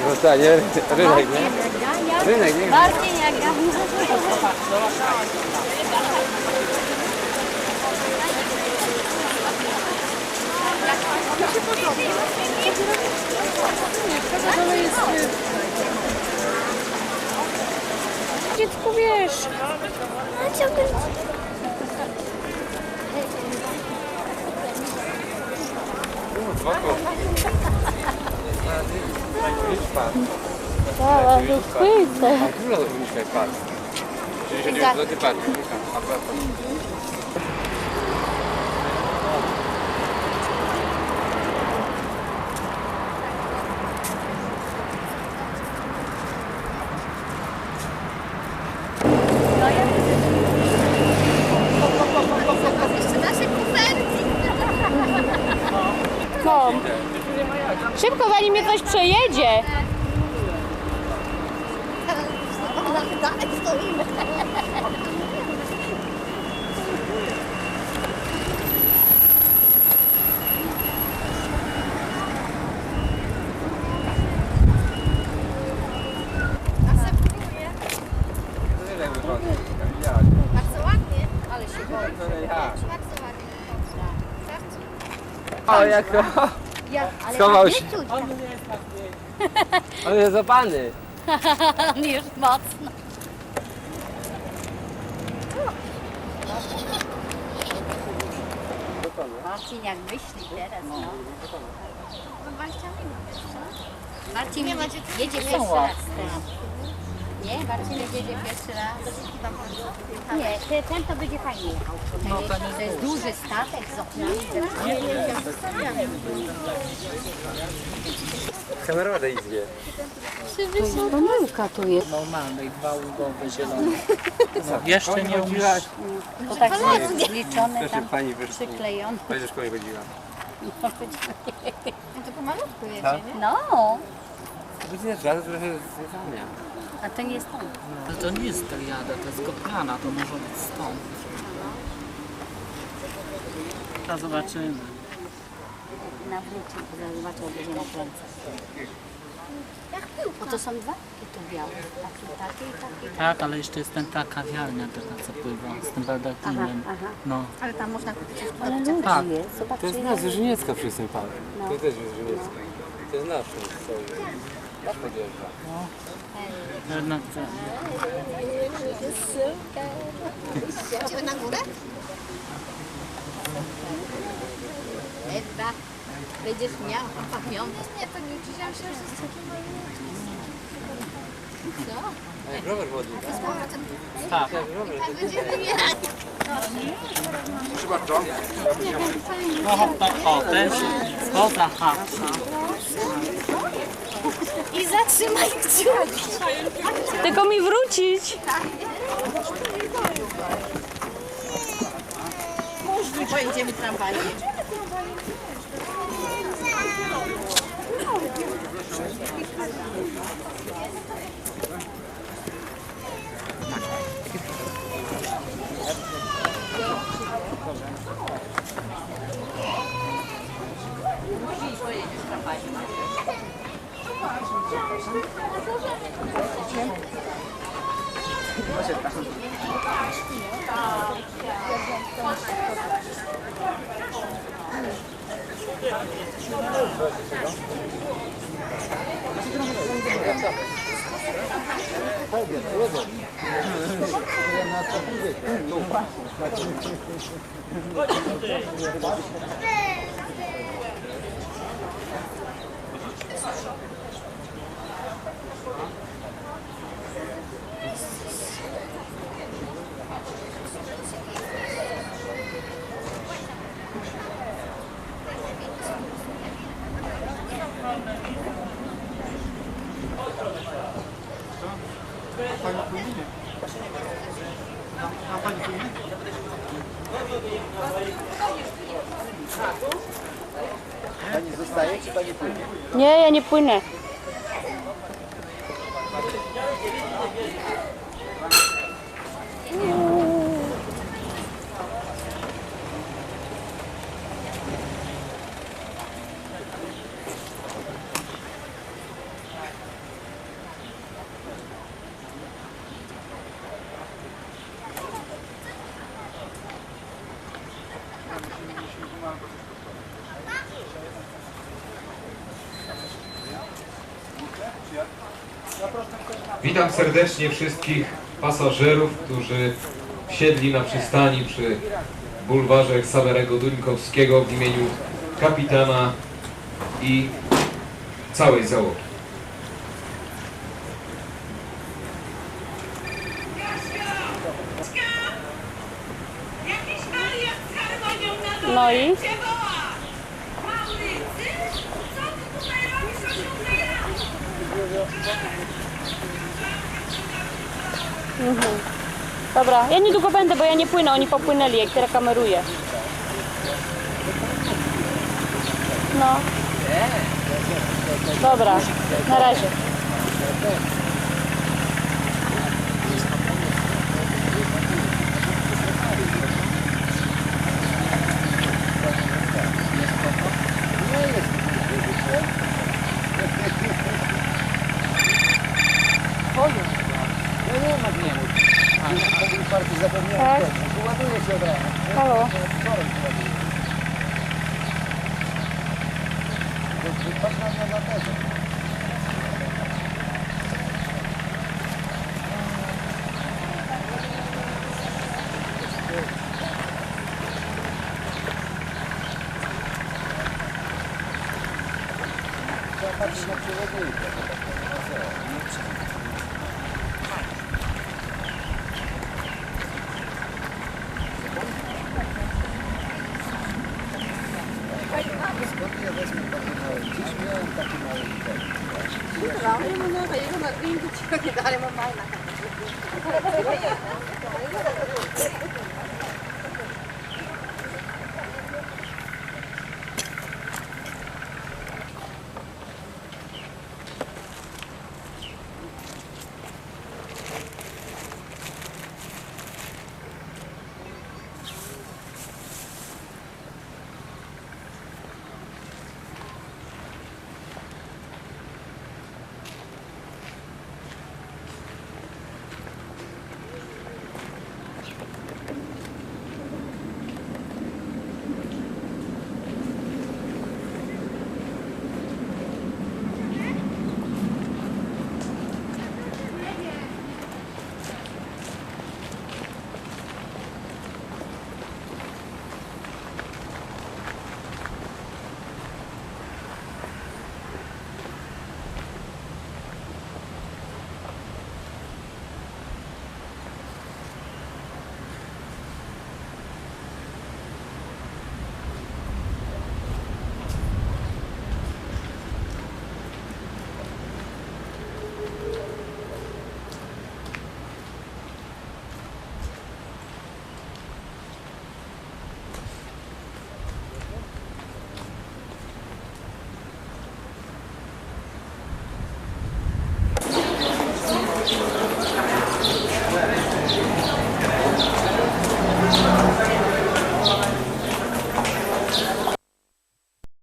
No tak, nie? Rynek, nie? Rynek, nie? Bardziej jak ja. Dziecku, wiesz. A co ty? Cała wychwycę. A dużo różnych park. Czyli się nie do tych park. Kom. Szybko, zanim mnie coś przejedzie. Dalej stoimy. Bardzo ładnie, ale się boję. Bardzo ładnie. O, jak to? Schował się. On jest zapany. On już mocno. Marcin jak myśli teraz, no. 20 minut jeszcze. Marcin jedzie pierwszy raz teraz. Nie? Marcin jedzie pierwszy raz. Nie, ten to będzie fajnie jechał. To jest duży statek z oknami. Kamera tej izbie. Pomyłka tu jest. Normalnej, waługowy, zielony. No, jeszcze nie umiesz. To tak jest zliczone Proszę tam, pani wyszło. przyklejone. Pani do szkoły chodziła. To pomalutku jedzie, Tak? nie? No, Godzinę czasu trochę zjedzania. A to nie jest on. Ale to nie jest Teriada, to jest Gopiana, to może być stąd. A zobaczymy. Nawrócił, zobaczył, będzie nakręcał. Bo to są dwa takie tu białe. Takie i takie. Tak, ale jeszcze jest ta kawiarnia taka, co pływa z tym baldachimem. Aha. No, Ale tam można kupić już ale produkty. ludzi Tak. jest. Zobaczcie. To jest nasz Żyniecka przy tym parku. To też jest Żyniecka. To jest nasz. Nasz podjeżdża. jednak to. Idziemy na górę? Ewa, będziesz miał pamiątkę. Nie, to nie widziałam się, że jest co? Jak rower wodny. Tak. Tak będziemy jechać. No o, też spoza chatka. I zatrzymaj kciuki. Tylko mi wrócić. Pojedziemy tramwajem. Pani pójdzie? A pani pójdzie? Pani zostaje, czy pani płynie? Nie, ja nie płynę. Witam serdecznie wszystkich pasażerów, którzy wsiedli na przystani przy bulwarze Ksawerego Duńkowskiego w imieniu kapitana i całej załogi. Jakiś wariat z harmonią na No i? cię woła! Maurycy? Co ty tutaj robisz o 7 rano? Dobra, ja niedługo będę, bo ja nie płynę, oni popłynęli, jak teraz kameruję. No. Dobra, na razie. No nie ma gniewu. A mój partii zapewniałem Tak. też. Ładuje się od rana. Halo. Wczoraj ładuje. Patrz na mnie na tego. Trzeba patrzeć na przewodnika. Skąd ja wezmę takie małe? Gdzieś miałem takie małe litery. No, no, no, no, no, no, no, no, no, no, no, no, no, no, no, no,